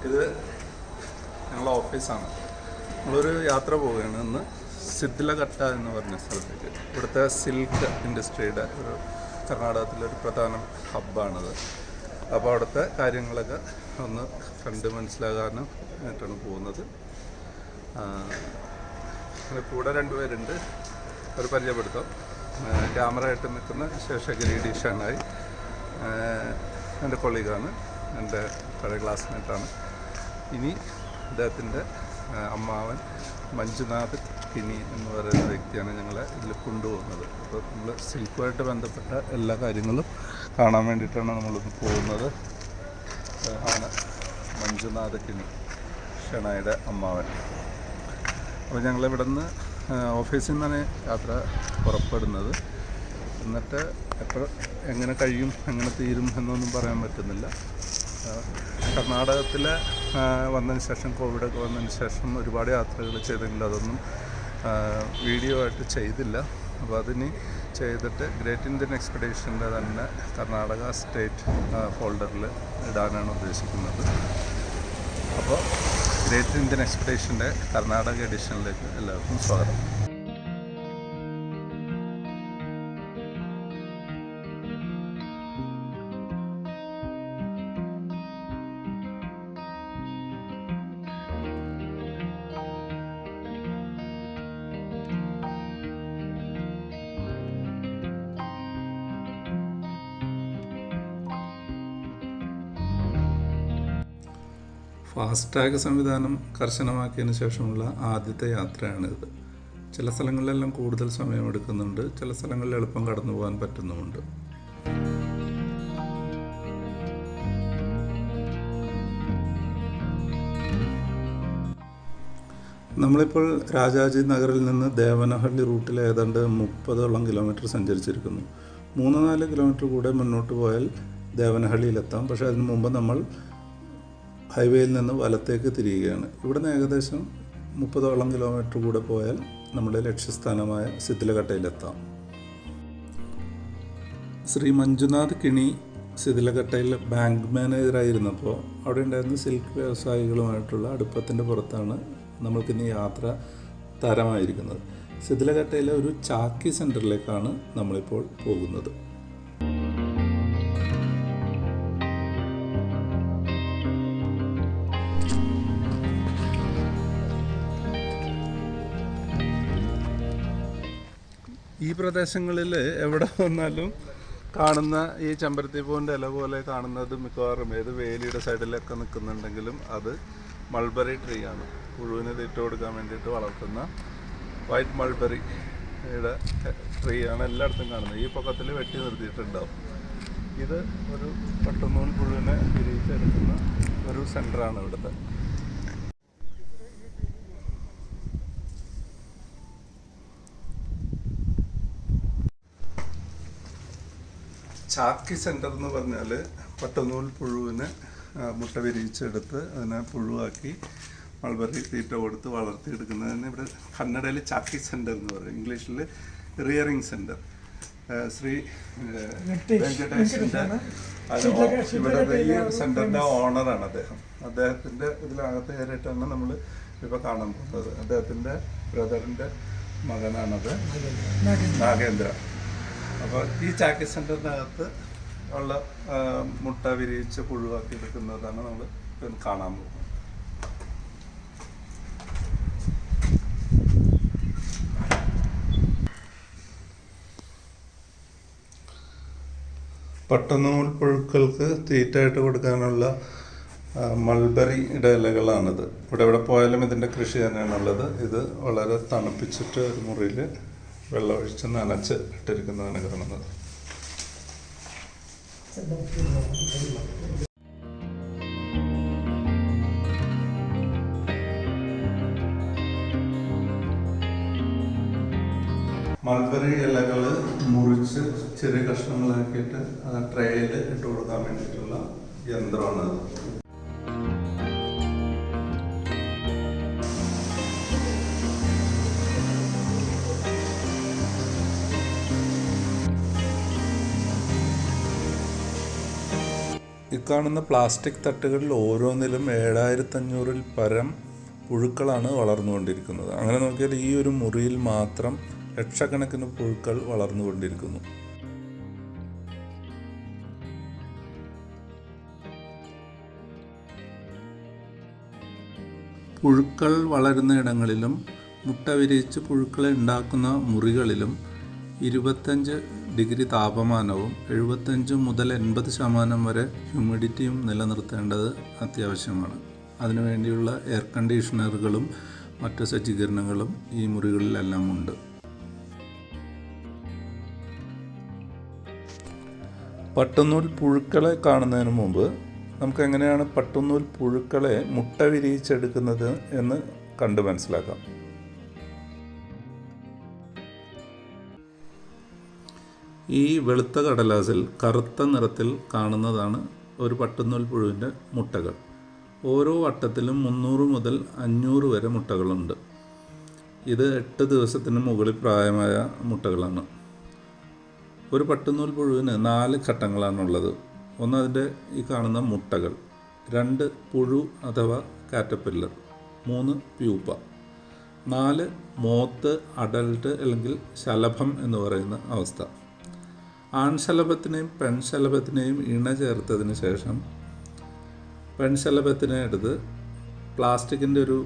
ഇത് ഞങ്ങളുടെ ഓഫീസാണ്. നമ്മളൊരു യാത്ര പോവുകയാണ് ഇന്ന് സിദ്ലഘട്ട എന്ന് പറഞ്ഞ സ്ഥലത്തേക്ക്. ഇവിടുത്തെ സിൽക്ക് ഇൻഡസ്ട്രിയുടെ ഒരു കർണാടകത്തിലൊരു പ്രധാന ഹബ്ബാണിത്. അപ്പോൾ അവിടുത്തെ കാര്യങ്ങളൊക്കെ ഒന്ന് കണ്ട് മനസ്സിലാകാനും ആയിട്ടാണ് പോകുന്നത്. കൂടെ രണ്ടുപേരുണ്ട്, ഒരു പരിചയപ്പെടുത്താം. ക്യാമറ ആയിട്ട് നിൽക്കുന്ന ശേഷഗിരി ഡി ഷണായി എൻ്റെ കൊളീഗാണ്, എൻ്റെ പഴയ ക്ലാസ്മേറ്റാണ്. ഇനി അദ്ദേഹത്തിൻ്റെ അമ്മാവൻ മഞ്ജുനാഥ് കിനി എന്ന് പറയുന്ന വ്യക്തിയാണ് ഞങ്ങളെ ഇതിൽ കൊണ്ടുപോകുന്നത്. അപ്പോൾ നമ്മൾ സിൽക്കുമായിട്ട് ബന്ധപ്പെട്ട എല്ലാ കാര്യങ്ങളും കാണാൻ വേണ്ടിയിട്ടാണ് നമ്മളിത് പോകുന്നത്. ആണ് മഞ്ജുനാഥ് കിനി, ഷണായുടെ അമ്മാവൻ. അപ്പോൾ ഞങ്ങളിവിടെ നിന്ന് ഓഫീസിൽ നിന്നാണ് യാത്ര പുറപ്പെടുന്നത്. എന്നിട്ട് എപ്പോൾ എങ്ങനെ കഴിയും എങ്ങനെ തീരും എന്നൊന്നും പറയാൻ പറ്റുന്നില്ല. കർണാടകത്തിൽ വന്നതിന് ശേഷം, കോവിഡൊക്കെ വന്നതിന് ശേഷം ഒരുപാട് യാത്രകൾ ചെയ്തെങ്കിലും അതൊന്നും വീഡിയോ ആയിട്ട് ചെയ്തില്ല. അപ്പോൾ അതിന് ചെയ്തിട്ട് ഗ്രേറ്റ് ഇന്ത്യൻ എക്സ്പെഡീഷൻ്റെ തന്നെ കർണാടക സ്റ്റേറ്റ് ഫോൾഡറിൽ ഇടാനാണ് ഉദ്ദേശിക്കുന്നത്. അപ്പോൾ ഗ്രേറ്റ് ഇന്ത്യൻ എക്സ്പെഡീഷൻ്റെ കർണാടക എഡിഷനിലേക്ക് എല്ലാവർക്കും സ്വാഗതം. ഫാസ്ടാഗ് സംവിധാനം കർശനമാക്കിയതിന് ശേഷമുള്ള ആദ്യത്തെ യാത്രയാണിത്. ചില സ്ഥലങ്ങളിലെല്ലാം കൂടുതൽ സമയമെടുക്കുന്നുണ്ട്, ചില സ്ഥലങ്ങളിൽ എളുപ്പം കടന്നു പോകാൻ പറ്റുന്നുമുണ്ട്. നമ്മളിപ്പോൾ രാജാജി നഗറിൽ നിന്ന് ദേവനഹള്ളി റൂട്ടിൽ ഏതാണ്ട് 30ഓളം കിലോമീറ്റർ സഞ്ചരിച്ചിരിക്കുന്നു. 3-4 കിലോമീറ്റർ കൂടെ മുന്നോട്ട് പോയാൽ ദേവനഹള്ളിയിലെത്താം. പക്ഷേ അതിന് മുമ്പ് നമ്മൾ ഹൈവേയിൽ നിന്ന് വലത്തേക്ക് തിരിയുകയാണ്. ഇവിടുന്ന് ഏകദേശം 30ഓളം കിലോമീറ്റർ കൂടെ പോയാൽ നമ്മുടെ ലക്ഷ്യസ്ഥാനമായ സിദ്ലഘട്ടയിലെത്താം. ശ്രീ മഞ്ജുനാഥ് കിണി സിദ്ലഘട്ടയിൽ ബാങ്ക് മാനേജറായിരുന്നപ്പോൾ അവിടെ ഉണ്ടായിരുന്ന സിൽക്ക് വ്യവസായികളുമായിട്ടുള്ള അടുപ്പത്തിൻ്റെ പുറത്താണ് നമ്മൾക്കിന്ന് യാത്ര തരമായിരിക്കുന്നത്. സിദ്ലഘട്ടയിലെ ഒരു ചാക്കി സെൻറ്ററിലേക്കാണ് നമ്മളിപ്പോൾ പോകുന്നത്. ഈ പ്രദേശങ്ങളിൽ എവിടെ വന്നാലും കാണുന്ന ഈ ചെമ്പരത്തി പൂവിൻ്റെ ഇല പോലെ കാണുന്നത് മിക്കവാറും ഏത് വേലിയുടെ സൈഡിലൊക്കെ നിൽക്കുന്നുണ്ടെങ്കിലും അത് മൾബറി ട്രീ ആണ്. പുഴുവിന് തീറ്റ കൊടുക്കാൻ വേണ്ടിയിട്ട് വളർത്തുന്ന വൈറ്റ് മൾബറിയുടെ ട്രീ ആണ് എല്ലായിടത്തും കാണുന്നത്. ഈ പൊക്കത്തിൽ വെട്ടി നിർത്തിയിട്ടുണ്ടാവും. ഇത് ഒരു പട്ടുനൂൽ പുഴുവിനെ വിരിയിച്ചെടുക്കുന്ന ഒരു സെൻ്ററാണ് ഇവിടുത്തെ. ചാക്കി സെൻറ്റർ എന്ന് പറഞ്ഞാൽ പട്ടുനൂൽ പുഴുവിനെ മുട്ട വിരിയിച്ചെടുത്ത് അതിനെ പുഴുവാക്കി മൾബറി തീറ്റ കൊടുത്ത് വളർത്തിയെടുക്കുന്നതിന് ഇവിടെ കന്നഡയിൽ ചാക്കി സെൻറ്റർ എന്ന് പറയും, ഇംഗ്ലീഷിൽ റിയറിംഗ് സെൻറ്റർ. ശ്രീ വെങ്കടേഷിൻ്റെ ഇവിടെ ഈ സെൻറ്ററിൻ്റെ ഓണറാണ് അദ്ദേഹം. അദ്ദേഹത്തിൻ്റെ ഇതിനകത്ത് കയറിയിട്ടാണ് നമ്മൾ ഇപ്പോൾ കാണാൻ പോകുന്നത്. അദ്ദേഹത്തിൻ്റെ ബ്രദറിൻ്റെ മകനാണത്, നാഗേന്ദ്ര. അപ്പോൾ ഈ ചാക്കി സെൻറ്ററിനകത്ത് ഉള്ള മുട്ട വിരിയിച്ച് പുഴുവാക്കി എടുക്കുന്നതാണ് നമ്മൾ കാണാൻ പോകുന്നത്. പട്ടുനൂൽ പുഴുക്കൾക്ക് തീറ്റയായിട്ട് കൊടുക്കാനുള്ള മൾബറിയുടെ ഇലകളാണിത്. ഇവിടെ പോയാലും ഇതിൻ്റെ കൃഷി തന്നെയാണുള്ളത്. ഇത് വളരെ തണുപ്പിച്ചിട്ട് ഒരു മുറിയിൽ വെള്ളമൊഴിച്ച് നനച്ച് ഇട്ടിരിക്കുന്നതാണ് കാണുന്നത്. മൾബറി ഇലകൾ മുറിച്ച് ചെറിയ കഷ്ണങ്ങളാക്കിയിട്ട് ട്രേയിൽ ഇട്ട് കൊടുക്കാൻ വേണ്ടിയിട്ടുള്ള യന്ത്രമാണത്. കാണുന്ന പ്ലാസ്റ്റിക് തട്ടുകളിൽ ഓരോന്നിലും 7500-ൽ പരം പുഴുക്കളാണ് വളർന്നുകൊണ്ടിരിക്കുന്നത്. അങ്ങനെ നോക്കിയാൽ ഈ ഒരു മുറിയിൽ മാത്രം ലക്ഷക്കണക്കിന് പുഴുക്കൾ വളർന്നുകൊണ്ടിരിക്കുന്നു. പുഴുക്കൾ വളരുന്ന ഇടങ്ങളിലും മുട്ട വിരിയിച്ച് പുഴുക്കളെ ഉണ്ടാക്കുന്ന മുറികളിലും 25 ഡിഗ്രി താപമാനവും 75 മുതൽ 80% വരെ ഹ്യൂമിഡിറ്റിയും നിലനിർത്തേണ്ടത് അത്യാവശ്യമാണ്. അതിനുവേണ്ടിയുള്ള എയർ കണ്ടീഷണറുകളും മറ്റ് സജ്ജീകരണങ്ങളും ഈ മുറികളിലെല്ലാം ഉണ്ട്. പട്ടുനൂൽ പുഴുക്കളെ കാണുന്നതിന് മുമ്പ് നമുക്ക് എങ്ങനെയാണ് പട്ടുനൂൽ പുഴുക്കളെ മുട്ട വിരിയിച്ചെടുക്കുന്നത് എന്ന് കണ്ടു മനസ്സിലാക്കാം. ഈ വെളുത്ത കടലാസിൽ കറുത്ത നിറത്തിൽ കാണുന്നതാണ് ഒരു പട്ടുനൂൽ പുഴുവിൻ്റെ മുട്ടകൾ. ഓരോ വട്ടത്തിലും 300 മുതൽ 500 വരെ മുട്ടകളുണ്ട്. ഇത് 8 ദിവസത്തിന് മുകളിൽ പ്രായമായ മുട്ടകളാണ്. ഒരു പട്ടുനൂൽ പുഴുവിന് 4 ഘട്ടങ്ങളാണുള്ളത്. ഒന്ന് അതിൻ്റെ ഈ കാണുന്ന മുട്ടകൾ, 2 പുഴു അഥവാ കാറ്റർപില്ലർ, 3 പ്യൂപ്പ, 4 മോത്ത് അഡൽട്ട് അല്ലെങ്കിൽ ശലഭം എന്ന് പറയുന്ന അവസ്ഥ. ആൺശലഭത്തിനെയും പെൺശലഭത്തിനെയും ഇണ ചേർത്തതിന് ശേഷം പെൺശലഭത്തിനെ എടുത്ത് പ്ലാസ്റ്റിക്കിൻ്റെ ഒരു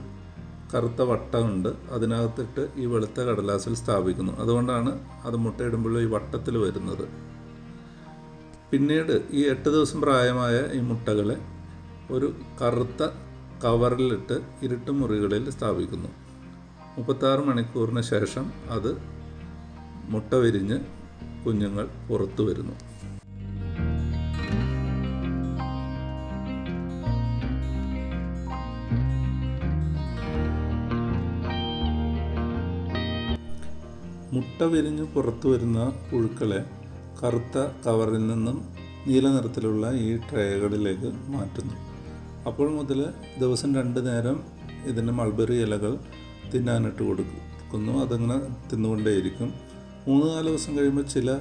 കറുത്ത വട്ടമുണ്ട്, അതിനകത്തിട്ട് ഈ വെളുത്ത കടലാസിൽ സ്ഥാപിക്കുന്നു. അതുകൊണ്ടാണ് അത് മുട്ടയിടുമ്പോൾ ഈ വട്ടത്തിൽ വരുന്നത്. പിന്നീട് ഈ 8 ദിവസം പ്രായമായ ഈ മുട്ടകളെ ഒരു കറുത്ത കവറിലിട്ട് ഇരുട്ട് മുറികളിൽ സ്ഥാപിക്കുന്നു. 36 മണിക്കൂറിന് ശേഷം അത് മുട്ട വിരിഞ്ഞ് കുഞ്ഞുങ്ങൾ പുറത്തു വരുന്നു. മുട്ട വിരിഞ്ഞ് പുറത്തു വരുന്ന പുഴുക്കളെ കറുത്ത കവറിൽ നിന്നും നീല നിറത്തിലുള്ള ഈ ട്രേകളിലേക്ക് മാറ്റുന്നു. അപ്പോൾ മുതൽ ദിവസം 2 നേരം ഇതിൻ്റെ മൾബറി ഇലകൾ തിന്നാനിട്ട് കൊടുക്കുന്നു. അതങ്ങനെ തിന്നുകൊണ്ടേയിരിക്കും. 3-4 ദിവസം കഴിയുമ്പോൾ ചില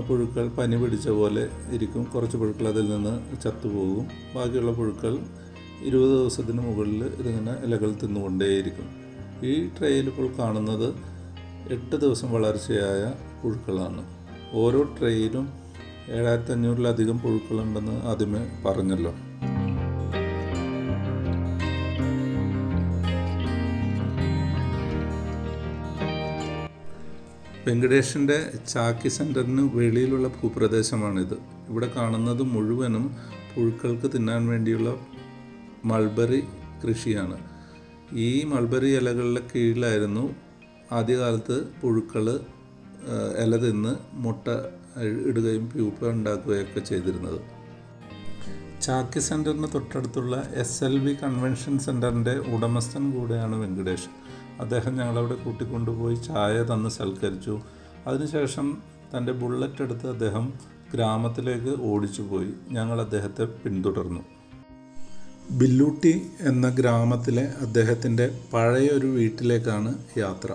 പുഴുക്കൾ പനി പിടിച്ച പോലെ ഇരിക്കും. കുറച്ച് പുഴുക്കൾ അതിൽ നിന്ന് ചത്തുപോകും. ബാക്കിയുള്ള പുഴുക്കൾ 20 ദിവസത്തിന് മുകളിൽ ഇതിങ്ങനെ ഇലകൾ തിന്നുകൊണ്ടേയിരിക്കും. ഈ ട്രേയിൽ ഇപ്പോൾ കാണുന്നത് 8 ദിവസം വളർച്ചയായ പുഴുക്കളാണ്. ഓരോ ട്രേയിലും 7500-ലധികം പുഴുക്കളുണ്ടെന്ന് ആദ്യമേ പറഞ്ഞല്ലോ. വെങ്കടേഷിൻ്റെ ചാക്കി സെൻറ്ററിന് വെളിയിലുള്ള ഭൂപ്രദേശമാണിത്. ഇവിടെ കാണുന്നത് മുഴുവനും പുഴുക്കൾക്ക് തിന്നാൻ വേണ്ടിയുള്ള മൾബറി കൃഷിയാണ്. ഈ മൾബറി ഇലകളുടെ കീഴിലായിരുന്നു ആദ്യകാലത്ത് പുഴുക്കൾ ഇല തിന്ന് മുട്ട ഇടുകയും പ്യൂപ്പ ഉണ്ടാക്കുകയൊക്കെ ചെയ്തിരുന്നത്. ചാക്കി സെൻറ്ററിന് തൊട്ടടുത്തുള്ള SLV കൺവെൻഷൻ സെൻറ്ററിൻ്റെ ഉടമസ്ഥൻ കൂടെയാണ് വെങ്കടേഷ്. അദ്ദേഹം ഞങ്ങളവിടെ കൂട്ടിക്കൊണ്ടുപോയി ചായ തന്ന് സൽക്കരിച്ചു. അതിനുശേഷം തൻ്റെ ബുള്ളറ്റ് എടുത്ത് അദ്ദേഹം ഗ്രാമത്തിലേക്ക് ഓടിച്ചു പോയി. ഞങ്ങൾ അദ്ദേഹത്തെ പിന്തുടർന്നു. ബില്ലൂട്ടി എന്ന ഗ്രാമത്തിലെ അദ്ദേഹത്തിൻ്റെ പഴയൊരു വീട്ടിലേക്കാണ് യാത്ര.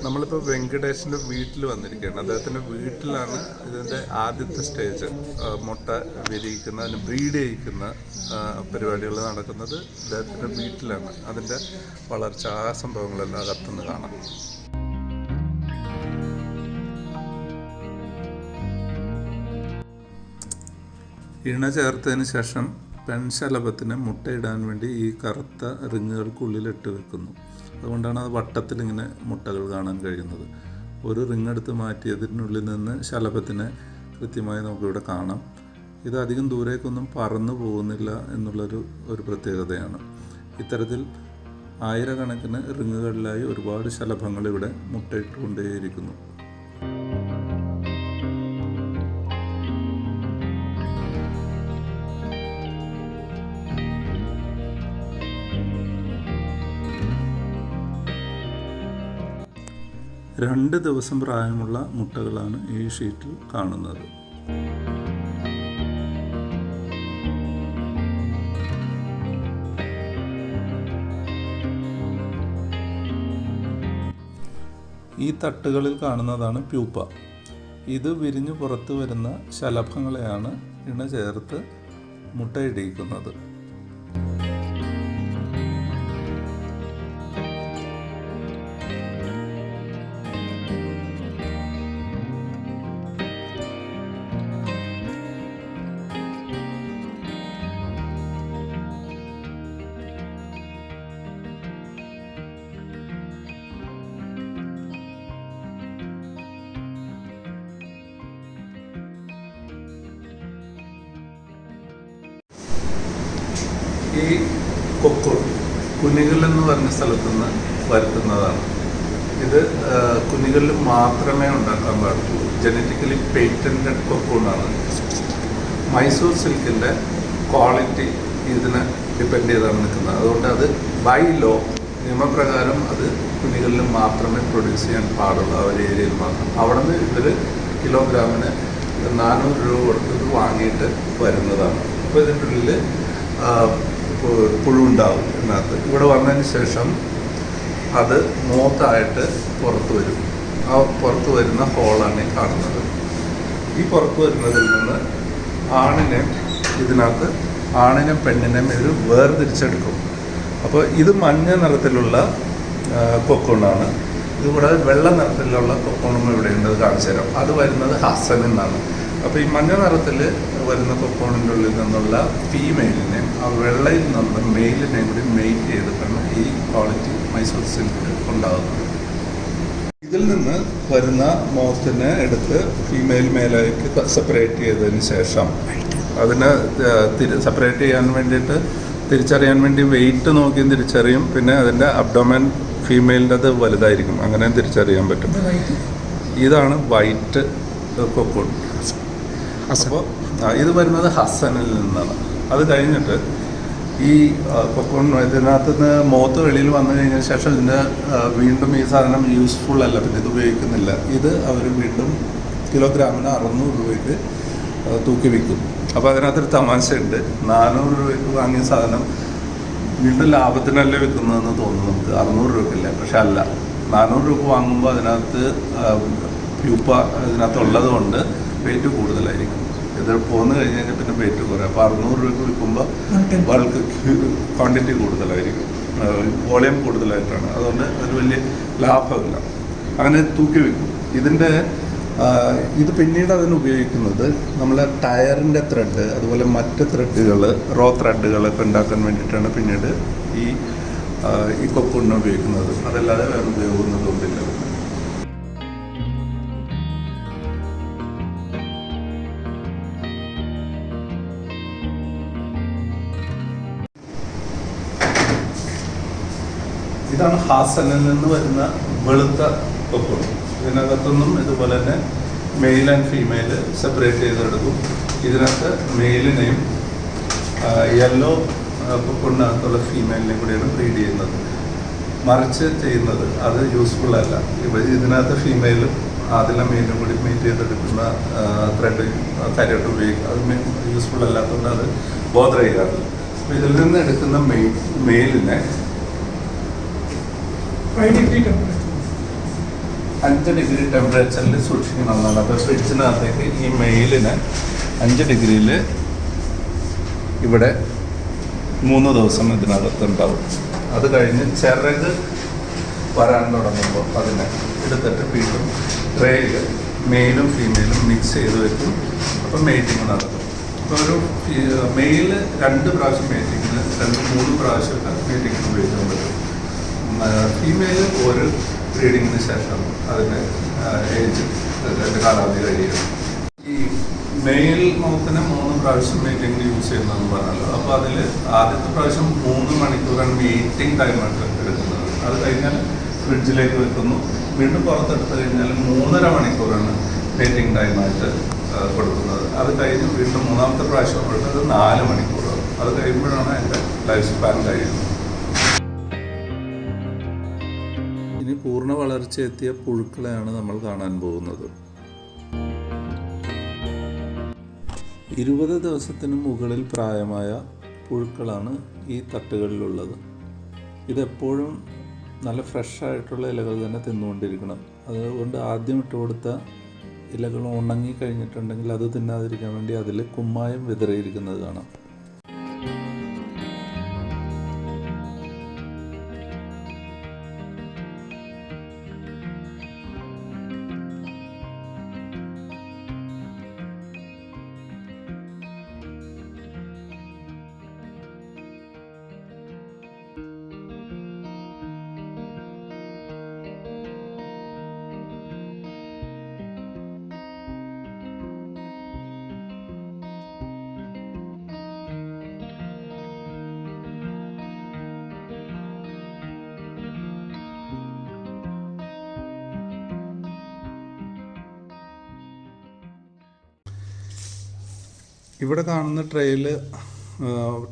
നമ്മളിപ്പോൾ വെങ്കടേഷിൻ്റെ വീട്ടിൽ വന്നിരിക്കുകയാണ്. അദ്ദേഹത്തിൻ്റെ വീട്ടിലാണ് ഇതിൻ്റെ ആദ്യത്തെ സ്റ്റേജ്. മുട്ട വിരിയിക്കുന്ന, അതിന് ബ്രീഡ് ചെയ്യിക്കുന്ന പരിപാടികൾ നടക്കുന്നത് അദ്ദേഹത്തിൻ്റെ വീട്ടിലാണ്. അതിൻ്റെ വളർച്ച, ആ സംഭവങ്ങളെല്ലാം അകത്തുനിന്ന് കാണാം. ഇണ ചേർത്തതിന് ശേഷം പെൺശലഭത്തിന് മുട്ടയിടാൻ വേണ്ടി ഈ കറുത്ത റിങ്ങുകൾക്കുള്ളിലിട്ട് വെക്കുന്നു. അതുകൊണ്ടാണ് അത് വട്ടത്തിലിങ്ങനെ മുട്ടകൾ കാണാൻ കഴിയുന്നത്. ഒരു റിങ് എടുത്ത് മാറ്റിയതിനുള്ളിൽ നിന്ന് ശലഭത്തിനെ കൃത്യമായി നമുക്കിവിടെ കാണാം. ഇത് അധികം ദൂരേക്കൊന്നും പറന്നു പോകുന്നില്ല എന്നുള്ളൊരു പ്രത്യേകതയാണ്. ഇത്തരത്തിൽ ആയിരക്കണക്കിന് റിങ്ങുകളിലായി ഒരുപാട് ശലഭങ്ങൾ ഇവിടെ മുട്ടയിട്ടുകൊണ്ടേയിരിക്കുന്നു. 2 ദിവസം പ്രായമുള്ള മുട്ടകളാണ് ഈ ഷീറ്റിൽ കാണുന്നത്. ഈ തട്ടുകളിൽ കാണുന്നതാണ് പ്യൂപ്പ. ഇത് വിരിഞ്ഞു പുറത്തു വരുന്ന ശലഭങ്ങളെയാണ് ഇണ ചേർത്ത് മുട്ടയിടിയിക്കുന്നത്. ഈ കൊക്കൂൺ കുനികൽ എന്ന് പറഞ്ഞ സ്ഥലത്തു നിന്ന് വരുത്തുന്നതാണ്. ഇത് കുനികളിൽ മാത്രമേ ഉണ്ടാക്കാൻ പാടുള്ളൂ. ജനറ്റിക്കലി പേറ്റൻറ്റഡ് കൊക്കൂണാണ്. മൈസൂർ സിൽക്കിൻ്റെ ക്വാളിറ്റി ഇതിനെ ഡിപ്പെൻഡ് ചെയ്താണ് നിൽക്കുന്നത്. അതുകൊണ്ട് അത് ബൈ ലോ നിയമപ്രകാരം അത് കുനികളിൽ മാത്രമേ പ്രൊഡ്യൂസ് ചെയ്യാൻ പാടുള്ളൂ, ആ ഒരു ഏരിയയിൽ മാത്രം. അവിടെ നിന്ന് ഇവർ കിലോഗ്രാമിന് 400 രൂപ കൊടുത്തിട്ട് വാങ്ങിയിട്ട് വരുന്നതാണ്. അപ്പോൾ ഇതിൻ്റെ ഉള്ളിൽ പുഴുണ്ടാവും. ഇതിനകത്ത് ഇവിടെ വന്നതിന് ശേഷം അത് മൂത്തായിട്ട് പുറത്ത് വരും. ആ പുറത്ത് വരുന്ന ഹോളാണ് ഈ കാണുന്നത്. ഈ പുറത്ത് വരുന്നതിൽ നിന്ന് ആണിനെയും പെണ്ണിനെയും ഇത് വേർതിരിച്ചെടുക്കും. അപ്പോൾ ഇത് മഞ്ഞ നിറത്തിലുള്ള കൊക്കൂണാണ്. ഇതിവിടെ വെള്ള നിറത്തിലുള്ള കൊക്കൂണും ഇവിടെ ഉണ്ട്, കാണിച്ചു തരാം. അത് വരുന്നത് ഹസൻ എന്നാണ്. അപ്പോൾ ഈ മഞ്ഞ നിറത്തിൽ വരുന്ന കൊക്കോണിൻ്റെ ഉള്ളിൽ നിന്നുള്ള ഫീമെയിലിനെയും ആ വെള്ളയിൽ നിന്നുള്ള മെയിലിനെയും കൂടി മെയ്റ്റ് ചെയ്തിട്ടാണ് ഈ ക്വാളിറ്റി മൈസൂർ സിൽക്ക് ഉണ്ടാകുന്നത്. ഇതിൽ നിന്ന് വരുന്ന മോത്തിനെ എടുത്ത് ഫീമെയിൽ മേലേക്ക് സെപ്പറേറ്റ് ചെയ്തതിന് ശേഷം അതിനെ സെപ്പറേറ്റ് ചെയ്യാൻ വേണ്ടിയിട്ട് തിരിച്ചറിയാൻ വേണ്ടി വെയിറ്റ് നോക്കിയും തിരിച്ചറിയും. പിന്നെ അതിൻ്റെ അബ്ഡോമൻ ഫീമെയിലിൻ്റെ അത് വലുതായിരിക്കും, അങ്ങനെയും തിരിച്ചറിയാൻ പറ്റും. ഇതാണ് വൈറ്റ് കൊക്കോൺ. അപ്പോൾ ഇത് വരുന്നത് ഹസനിൽ നിന്നാണ്. അത് കഴിഞ്ഞിട്ട് ഈ കൊക്കോൺ ഇതിനകത്ത് നിന്ന് മോത്ത് വെളിയിൽ വന്നു കഴിഞ്ഞ ശേഷം ഇതിൻ്റെ വീണ്ടും ഈ സാധനം യൂസ്ഫുൾ അല്ല, പിന്നെ ഇത് ഉപയോഗിക്കുന്നില്ല. ഇത് അവർ വീണ്ടും കിലോഗ്രാമിന് 600 രൂപയ്ക്ക് തൂക്കി വിൽക്കും. അപ്പോൾ അതിനകത്തൊരു തമാശയുണ്ട്. 400 രൂപയ്ക്ക് വാങ്ങിയ സാധനം വീണ്ടും ലാഭത്തിനല്ലേ വിൽക്കുന്നതെന്ന് തോന്നുന്നു നമുക്ക്. 600 രൂപയ്ക്കില്ല, പക്ഷെ അല്ല. 400 രൂപ വാങ്ങുമ്പോൾ അതിനകത്ത് പ്യൂപ്പ ഇതിനകത്തുള്ളത് കൊണ്ട് വെയിറ്റ് കൂടുതലായിരിക്കും. ഇത് പോന്നു കഴിഞ്ഞ് കഴിഞ്ഞാൽ പിന്നെ വെയിറ്റ് കുറയും. അപ്പോൾ 600 രൂപയ്ക്ക് വിൽക്കുമ്പോൾ ബൾക്ക് ക്വാണ്ടിറ്റി കൂടുതലായിരിക്കും, വോളിയം കൂടുതലായിട്ടാണ്. അതുകൊണ്ട് ഒരു വലിയ ലാഭമില്ല. അങ്ങനെ തൂക്കി വിൽക്കും. ഇത് പിന്നീട് അതിന് ഉപയോഗിക്കുന്നത് നമ്മൾ ടയറിൻ്റെ ത്രെഡ്, അതുപോലെ മറ്റ് ത്രെഡുകൾ, റോ ത്രെഡുകളൊക്കെ ഉണ്ടാക്കാൻ വേണ്ടിയിട്ടാണ് പിന്നീട് ഈ കൊക്കൂണിനെ ഉപയോഗിക്കുന്നത്. അതല്ലാതെ വേറെ ഉപയോഗമൊന്നുമില്ല. ഇതാണ് ഹാസനിൽ നിന്ന് വരുന്ന വെളുത്ത കൊക്കൂൺ. ഇതിനകത്തൊന്നും ഇതുപോലെ തന്നെ മെയിൽ ആൻഡ് ഫീമെയിൽ സെപ്പറേറ്റ് ചെയ്തെടുക്കും. ഇതിനകത്ത് മെയിലിനെയും യെല്ലോ കൊക്കൂണിനകത്തുള്ള ഫീമെയിലിനെയും കൂടിയാണ് ബ്രീഡ് ചെയ്യുന്നത്. മറിച്ച് ചെയ്യുന്നത് അത് യൂസ്ഫുൾ അല്ല. ഇതിനകത്ത് ഫീമെയിലും അതിലെ മെയിലും കൂടി മീറ്റ് ചെയ്തെടുക്കുന്ന ത്രെഡ് കാര്യമായിട്ട് ഉപയോഗിക്കുക. അത് യൂസ്ഫുൾ അല്ലാത്തതുകൊണ്ട് അത് ബോധർ ചെയ്യാറില്ല. അപ്പോൾ ഇതിൽ നിന്ന് എടുക്കുന്ന മെയിലിനെ 5 ഡിഗ്രി ടെമ്പറേച്ചറിൽ സൂക്ഷിക്കണമെന്നാണ്. അപ്പോൾ ഫ്രിഡ്ജിനകത്തേക്ക് ഈ മെയിലിന് 5 ഡിഗ്രിയിൽ ഇവിടെ 3 ദിവസം ഇതിനകത്തുണ്ടാവും. അത് കഴിഞ്ഞ് ചിറക് വരാൻ തുടങ്ങുമ്പോൾ അതിനെ എടുത്തിട്ട് വീണ്ടും ട്രേയിൽ മെയിലും ഫീമെയിലും മിക്സ് ചെയ്ത് വെക്കും. അപ്പോൾ മെയ്റ്റിങ് നടക്കും. അപ്പോൾ ഒരു മെയിൽ 2 പ്രാവശ്യം മെയ്റ്റിങ്ങിന് 2-3 പ്രാവശ്യമൊക്കെ മെയ്റ്റിങ്ങിന് ഉപയോഗിക്കാൻ പറ്റും. ഫീമെയിൽ ഒരു ബ്രീഡിങ്ങിന് ശേഷം അതിൻ്റെ ഏജ് 2 കാലാവധി കഴിയും. ഈ മെയിൽ മൗത്തിനെ 3 പ്രാവശ്യം മീറ്റിംഗിൽ യൂസ് ചെയ്യുന്നതെന്ന് പറഞ്ഞല്ലോ. അപ്പോൾ അതിൽ ആദ്യത്തെ പ്രാവശ്യം 3 മണിക്കൂറാണ് മീറ്റിംഗ് ടൈമായിട്ട് എടുക്കുന്നത്. അത് കഴിഞ്ഞാൽ ഫ്രിഡ്ജിലേക്ക് വെക്കുന്നു. വീണ്ടും പുറത്തെടുത്ത് കഴിഞ്ഞാൽ 3.5 മണിക്കൂറാണ് മീറ്റിംഗ് ടൈമായിട്ട് കൊടുക്കുന്നത്. അത് കഴിഞ്ഞ് വീണ്ടും 3ാമത്തെ പ്രാവശ്യം കൊടുത്തത് 4 മണിക്കൂറാണ്. അത് കഴിയുമ്പോഴാണ് അതിൻ്റെ ലൈഫ് സ്പാൻ കഴിയുന്നത്. ഇനി പൂർണ്ണ വളർച്ചയെത്തിയ പുഴുക്കളെയാണ് നമ്മൾ കാണാൻ പോകുന്നത്. 20 ദിവസത്തിന് മുകളിൽ പ്രായമായ പുഴുക്കളാണ് ഈ തട്ടുകളിലുള്ളത്. ഇതെപ്പോഴും നല്ല ഫ്രഷായിട്ടുള്ള ഇലകൾ തന്നെ തിന്നുകൊണ്ടിരിക്കണം. അതുകൊണ്ട് ആദ്യം ഇട്ട് കൊടുത്ത ഇലകൾ ഉണങ്ങി കഴിഞ്ഞിട്ടുണ്ടെങ്കിൽ അത് തിന്നാതിരിക്കാൻ വേണ്ടി അതിൽ കുമ്മായം വിതറിയിരിക്കുന്നത് കാണാം. ഇവിടെ കാണുന്ന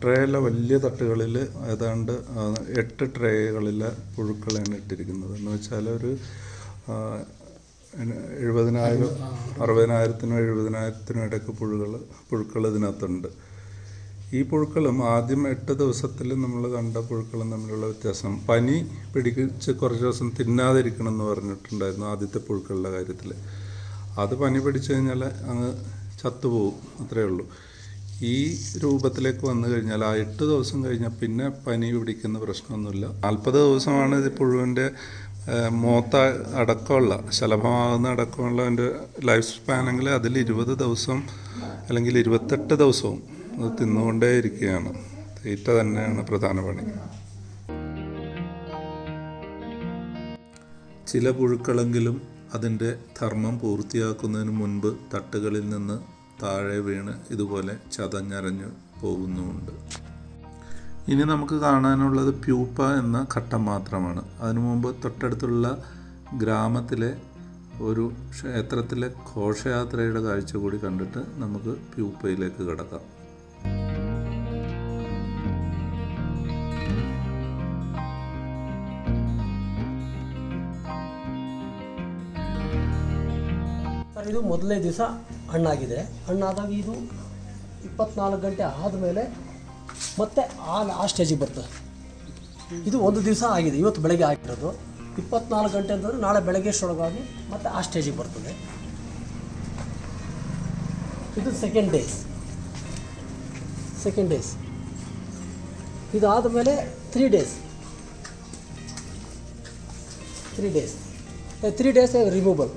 ട്രേയിലെ വലിയ തട്ടുകളിൽ ഏതാണ്ട് 8 ട്രേകളിലെ പുഴുക്കളാണ് ഇട്ടിരിക്കുന്നത്. എന്ന് വെച്ചാൽ ഒരു 70,000 60,000-നും 70,000-നും ഇടയ്ക്ക് പുഴുക്കൾ ഇതിനകത്തുണ്ട്. ഈ പുഴുക്കളും ആദ്യം 8 ദിവസത്തിൽ നമ്മൾ കണ്ട പുഴുക്കളും തമ്മിലുള്ള വ്യത്യാസം, പനി പിടിച്ച് കുറച്ച് ദിവസം തിന്നാതിരിക്കണം എന്ന് പറഞ്ഞിട്ടുണ്ടായിരുന്നു ആദ്യത്തെ പുഴുക്കളുടെ കാര്യത്തിൽ. അത് പനി പിടിച്ചു കഴിഞ്ഞാൽ അങ്ങ് ചത്തുപോകും, അത്രയേ ഉള്ളൂ. ഈ രൂപത്തിലേക്ക് വന്നു കഴിഞ്ഞാൽ ആ 8 ദിവസം കഴിഞ്ഞാൽ പിന്നെ പനി പിടിക്കുന്ന പ്രശ്നമൊന്നുമില്ല. 40 ദിവസമാണ് ഇത് പുഴുവിൻ്റെ മോത്ത അടക്കമുള്ള ശലഭമാകുന്ന അടക്കമുള്ള അതിൻ്റെ ലൈഫ് സ്പാനെങ്കിൽ അതിൽ 20 ദിവസം അല്ലെങ്കിൽ 28 ദിവസവും അത് തിന്നുകൊണ്ടേ ഇരിക്കുകയാണ്. തീറ്റ തന്നെയാണ് പ്രധാന പണി. ചില പുഴുക്കളെങ്കിലും അതിൻ്റെ ധർമ്മം പൂർത്തിയാക്കുന്നതിന് മുൻപ് തട്ടുകളിൽ നിന്ന് താഴെ വീണ് ഇതുപോലെ ചതഞ്ഞരഞ്ഞു പോകുന്നുമുണ്ട്. ഇനി നമുക്ക് കാണാനുള്ളത് പ്യൂപ്പ എന്ന ഘട്ടം മാത്രമാണ്. അതിനു മുമ്പ് തൊട്ടടുത്തുള്ള ഗ്രാമത്തിലെ ഒരു ക്ഷേത്രത്തിലെ ഘോഷയാത്രയുടെ കാഴ്ച കൂടി കണ്ടിട്ട് നമുക്ക് പ്യൂപ്പയിലേക്ക് കിടക്കാം. ಇದು ಮೊದಲನೇ ದಿವಸ ಹಣ್ಣಾಗಿದೆ. ಹಣ್ಣಾದಾಗ ಇದು 24 ಗಂಟೆ ಆದಮೇಲೆ ಮತ್ತೆ ಆ ಸ್ಟೇಜಿಗೆ ಬರ್ತದೆ. ಇದು ಒಂದು ದಿವಸ ಆಗಿದೆ, ಇವತ್ತು ಬೆಳಗ್ಗೆ ಆಗಿರೋದು. 24 ಗಂಟೆ ಅಂತಂದರೆ ನಾಳೆ ಬೆಳಗ್ಗೆ ಅಷ್ಟೊಳಗಾಗಿ ಮತ್ತೆ ಆ ಸ್ಟೇಜಿಗೆ ಬರ್ತದೆ. ಇದು ಸೆಕೆಂಡ್ ಡೇಸ್. ಇದಾದ ಮೇಲೆ 3 days removal.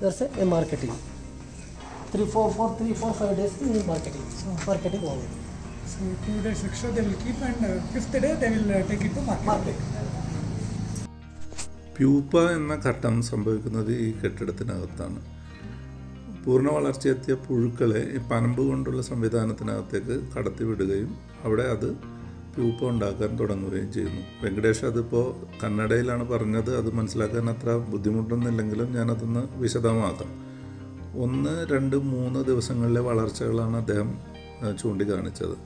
That's a marketing. 3-4-5 days marketing only. So 2 days extra they will keep, and 5th day they will take it to market. Pupa എന്ന ഘട്ടം സംഭവിക്കുന്നത് ഈ കെട്ടിടത്തിനകത്താണ്. പൂർണ്ണ വളർച്ചയെത്തിയ പുഴുക്കളെ ഈ പനമ്പ് കൊണ്ടുള്ള സംവിധാനത്തിനകത്തേക്ക് കടത്തിവിടുകയും അവിടെ അത് പ്യൂപ്പ ഉണ്ടാക്കാൻ തുടങ്ങുകയും ചെയ്യുന്നു. വെങ്കടേഷ് അതിപ്പോൾ കന്നഡയിലാണ് പറഞ്ഞത്, അത് മനസ്സിലാക്കാൻ അത്ര ബുദ്ധിമുട്ടൊന്നുമില്ലെങ്കിലും ഞാനതൊന്ന് വിശദമാക്കാം. 1, 2, 3 ദിവസങ്ങളിലെ വളർച്ചകളാണ് അദ്ദേഹം ചൂണ്ടിക്കാണിച്ചത്.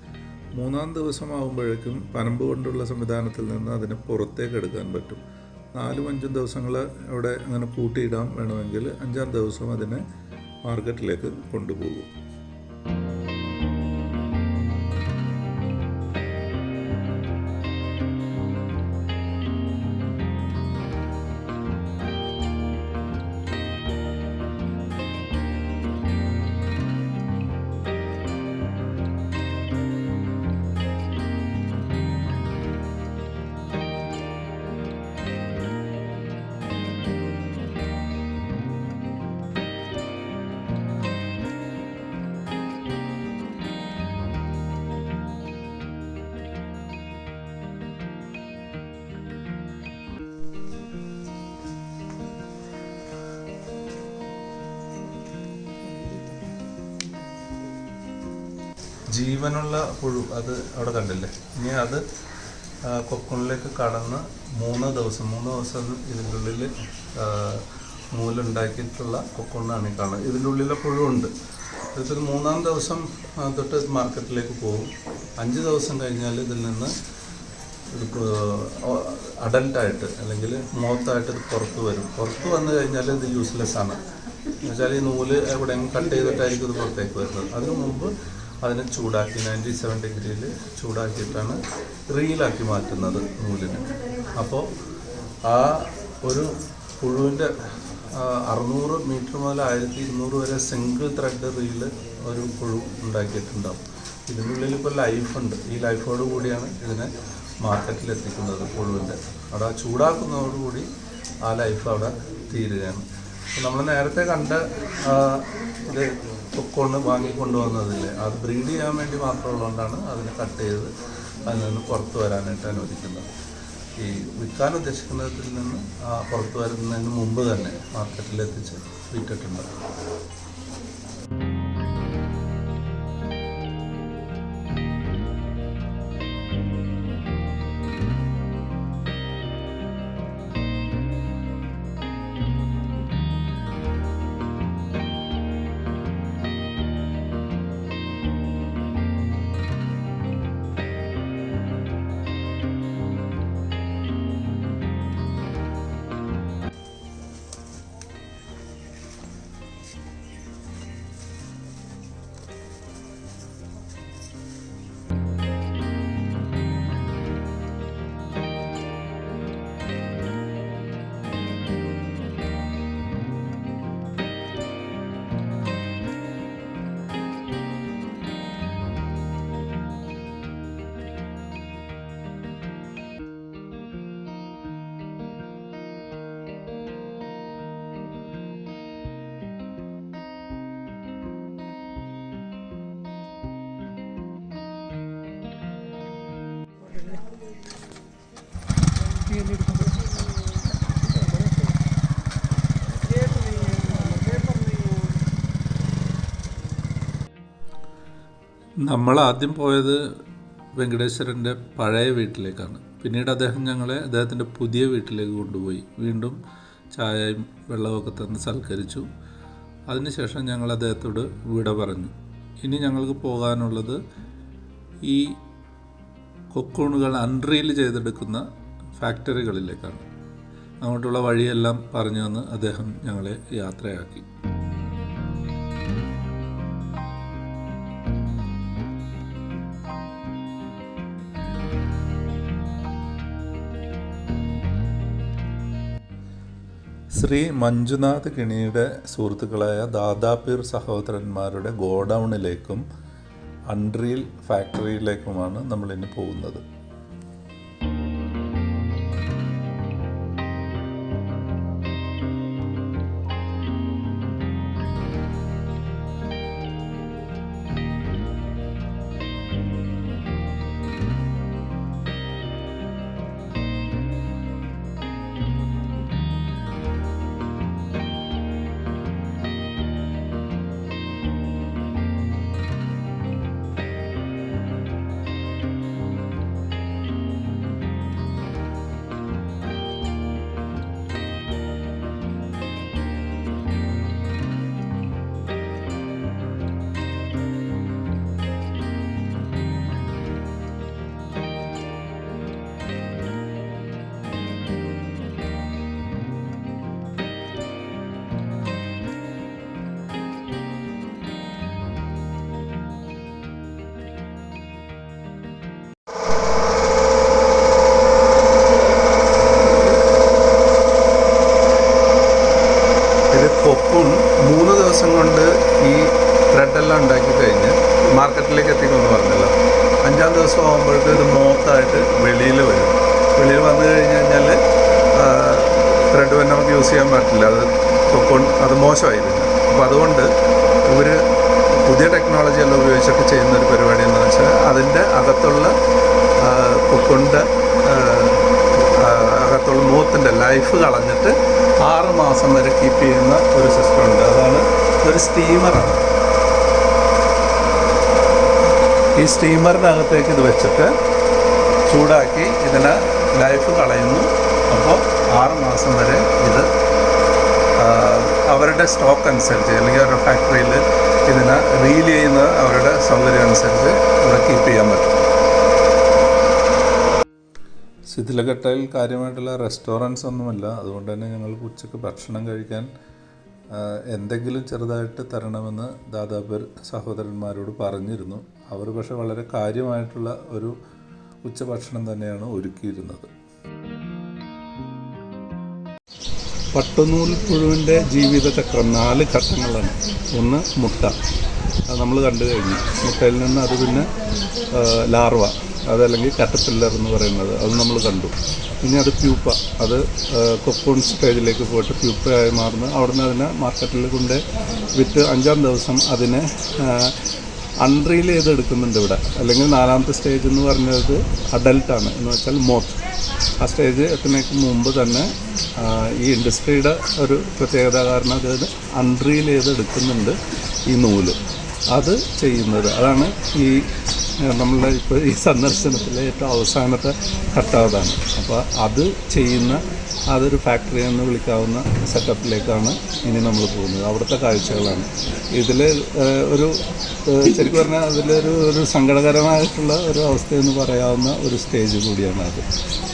3-ാം ദിവസമാകുമ്പോഴേക്കും പനമ്പ് കൊണ്ടുള്ള സംവിധാനത്തിൽ നിന്ന് അതിനെ പുറത്തേക്ക് എടുക്കാൻ പറ്റും. 4-5 ദിവസങ്ങൾ അവിടെ അങ്ങനെ കൂട്ടിയിടാൻ വേണമെങ്കിൽ 5-ാം ദിവസം അതിനെ മാർക്കറ്റിലേക്ക് കൊണ്ടുപോകും. ജീവനുള്ള പുഴു അത് അവിടെ കണ്ടില്ലേ. ഇനി അത് കൊക്കണിലേക്ക് കടന്ന് 3 ദിവസം ഇതിൻ്റെ ഉള്ളിൽ മൂലുണ്ടാക്കിയിട്ടുള്ള കൊക്കണ്ണാണ് ഈ കാണുന്നത്. ഇതിൻ്റെ ഉള്ളിലെ പുഴുവുണ്ട്. ഇതിൽ 3-ാം ദിവസം തൊട്ട് മാർക്കറ്റിലേക്ക് പോകും. 5 ദിവസം കഴിഞ്ഞാൽ ഇതിൽ നിന്ന് ഇത് അഡൽട്ടായിട്ട് അല്ലെങ്കിൽ മോത്തായിട്ട് ഇത് പുറത്ത് വരും. പുറത്ത് വന്നു കഴിഞ്ഞാൽ ഇത് യൂസ്ലെസ് ആണ്. എന്നുവെച്ചാൽ ഈ നൂല് എവിടെയെങ്കിലും കട്ട് ചെയ്തിട്ടായിരിക്കും ഇത് പുറത്തേക്ക് വരുന്നത്. അതിനു മുമ്പ് അതിനെ ചൂടാക്കി 97 ഡിഗ്രിയിൽ ചൂടാക്കിയിട്ടാണ് റീലാക്കി മാറ്റുന്നത് നൂലിന്. അപ്പോൾ ആ ഒരു പുഴുവിൻ്റെ 600 മീറ്റർ മുതൽ 1200 വരെ സിംഗിൾ ത്രെഡ് റീല് ഒരു പുഴു ഉണ്ടാക്കിയിട്ടുണ്ടാവും. ഇതിനുള്ളിൽ ഇപ്പോൾ ലൈഫുണ്ട്. ഈ ലൈഫോട് കൂടിയാണ് ഇതിനെ മാർക്കറ്റിലെത്തിക്കുന്നത് പുഴുവിൻ്റെ. അവിടെ ചൂടാക്കുന്നതോടുകൂടി ആ ലൈഫ് അവിടെ തീരുകയാണ്. നമ്മൾ നേരത്തെ കണ്ട ഇത് കൊക്കോണ് വാങ്ങിക്കൊണ്ടുവന്നതില്ലേ, അത് ബ്രീഡ് ചെയ്യാൻ വേണ്ടി മാത്രമുള്ളതുകൊണ്ടാണ് അതിനെ കട്ട് ചെയ്ത് അതിൽ നിന്ന് പുറത്ത് വരാനായിട്ട് അനുവദിക്കുന്നത്. ഈ വിൽക്കാൻ ഉദ്ദേശിക്കുന്നതിൽ നിന്ന് പുറത്ത് വരുന്നതിന് മുമ്പ് തന്നെ മാർക്കറ്റിലെത്തിച്ച് വിറ്റിട്ടുണ്ട്. നമ്മൾ ആദ്യം പോയത് വെങ്കടേശ്വരൻ്റെ പഴയ വീട്ടിലേക്കാണ്. പിന്നീട് അദ്ദേഹം ഞങ്ങളെ അദ്ദേഹത്തിൻ്റെ പുതിയ വീട്ടിലേക്ക് കൊണ്ടുപോയി വീണ്ടും ചായയും വെള്ളമൊക്കെ തന്ന് സൽക്കരിച്ചു. അതിനുശേഷം ഞങ്ങൾ അദ്ദേഹത്തോട് വിട പറഞ്ഞു. ഇനി ഞങ്ങൾക്ക് പോകാനുള്ളത് ഈ കൊക്കൂണുകൾ അൺറീൽ ചെയ്തെടുക്കുന്ന ഫാക്ടറികളിലേക്കാണ്. അങ്ങോട്ടുള്ള വഴിയെല്ലാം പറഞ്ഞു തന്ന് അദ്ദേഹം ഞങ്ങളെ യാത്രയാക്കി. ശ്രീ മഞ്ജുനാഥ് കിണിയുടെ സുഹൃത്തുക്കളായ ദാദാപീർ സഹോദരന്മാരുടെ ഗോഡൗണിലേക്കും അൺറീൽ ഫാക്ടറിയിലേക്കുമാണ് നമ്മളിനി പോകുന്നത്. കൊക്കും 3 ദിവസം കൊണ്ട് ഈ ത്രെഡെല്ലാം ഉണ്ടാക്കി കഴിഞ്ഞ് മാർക്കറ്റിലേക്ക് എത്തിക്കുമെന്ന് പറഞ്ഞല്ലോ. 5-ാം ദിവസം ആകുമ്പോഴേക്കും ഇത് മോത്തായിട്ട് വെളിയിൽ വരും. വെളിയിൽ വന്നു കഴിഞ്ഞ് കഴിഞ്ഞാൽ ത്രെഡ് തന്നെ നമുക്ക് യൂസ് ചെയ്യാൻ പറ്റില്ല. അത് കൊക്കോൺ അത് മോശമായി പിന്നെ. അപ്പോൾ അതുകൊണ്ട് ഇവർ പുതിയ ടെക്നോളജി എല്ലാം ഉപയോഗിച്ചിട്ട് ചെയ്യുന്നൊരു പരിപാടി എന്താണെന്ന് വെച്ചാൽ അതിൻ്റെ അകത്തുള്ള കൊക്കോണിൻ്റെ അകത്തുള്ള മൂത്തിൻ്റെ ലൈഫ് കളഞ്ഞിട്ട് 6 മാസം വരെ കീപ്പ് ചെയ്യുന്ന ഒരു സിസ്റ്റം ഉണ്ട്. അതാണ് ഒരു സ്റ്റീമറാണ്. ഈ സ്റ്റീമറിനകത്തേക്ക് ഇത് വെച്ചിട്ട് ചൂടാക്കി ഇതിനെ ലൈഫ് കളയുന്നു. അപ്പോൾ 6 മാസം വരെ ഇത് അവരുടെ സ്റ്റോക്ക് അനുസരിച്ച് അല്ലെങ്കിൽ അവരുടെ ഫാക്ടറിയിൽ ഇതിനെ റീൽ ചെയ്യുന്ന അവരുടെ സൗകര്യം അനുസരിച്ച് ഇവിടെ കീപ്പ് ചെയ്യാൻ പറ്റും. ശിഥിലഘട്ടയിൽ കാര്യമായിട്ടുള്ള റെസ്റ്റോറൻറ്റ്സ് ഒന്നുമല്ല. അതുകൊണ്ട് തന്നെ ഞങ്ങൾക്ക് ഉച്ചയ്ക്ക് ഭക്ഷണം കഴിക്കാൻ എന്തെങ്കിലും ചെറുതായിട്ട് തരണമെന്ന് ദാദാപീർ സഹോദരന്മാരോട് പറഞ്ഞിരുന്നു. അവർ പക്ഷേ വളരെ കാര്യമായിട്ടുള്ള ഒരു ഉച്ചഭക്ഷണം തന്നെയാണ് ഒരുക്കിയിരുന്നത്. പട്ടുനൂൽ പുഴുവിൻ്റെ ജീവിതചക്രം 4 ഘട്ടങ്ങളാണ്. ഒന്ന് മുട്ട, അത് നമ്മൾ കണ്ടു കഴിഞ്ഞു. മുട്ടയിൽ നിന്ന് അത് പിന്നെ ലാർവ, അതല്ലെങ്കിൽ കാറ്റർപില്ലർ എന്ന് പറയുന്നത്, അത് നമ്മൾ കണ്ടു. പിന്നെ അത് പ്യൂപ്പ, അത് കൊക്കൂൺ സ്റ്റേജിലേക്ക് പോയിട്ട് പ്യൂപ്പയായി മാറുന്നു. അവിടുന്ന് അതിനെ മാർക്കറ്റിൽ കൊണ്ട് വിറ്റ് 5-ാം ദിവസം അതിനെ അൺറീൽ ചെയ്തെടുക്കുന്നുണ്ട് ഇവിടെ. അല്ലെങ്കിൽ 4ാമത്തെ സ്റ്റേജ് എന്ന് പറഞ്ഞത് അഡൽട്ടാണ്, എന്ന് വെച്ചാൽ മോത്ത്. ആ സ്റ്റേജ് എത്തുന്നതിന് മുമ്പ് തന്നെ ഈ ഇൻഡസ്ട്രിയുടെ ഒരു പ്രത്യേകത കാരണം അത് അൺറീൽ ചെയ്തെടുക്കുന്നുണ്ട് ഈ നൂല്. അത് ചെയ്യുന്നത് അതാണ് ഈ നമ്മളുടെ ഇപ്പോൾ ഈ സന്ദർശനത്തിലെ ഏറ്റവും അവസാനത്തെ ഘട്ടം അതാണ്. അപ്പോൾ അത് ചെയ്യുന്ന അതൊരു ഫാക്ടറി എന്ന് വിളിക്കാവുന്ന സെറ്റപ്പിലേക്കാണ് ഇനി നമ്മൾ പോകുന്നത്. അവിടുത്തെ കാഴ്ചകളാണ് ഇതിൽ ഒരു ശരിക്കും പറഞ്ഞാൽ അതിലൊരു സങ്കടകരമായിട്ടുള്ള ഒരു അവസ്ഥയെന്ന് പറയാവുന്ന ഒരു സ്റ്റേജ് കൂടിയാണ് അത്.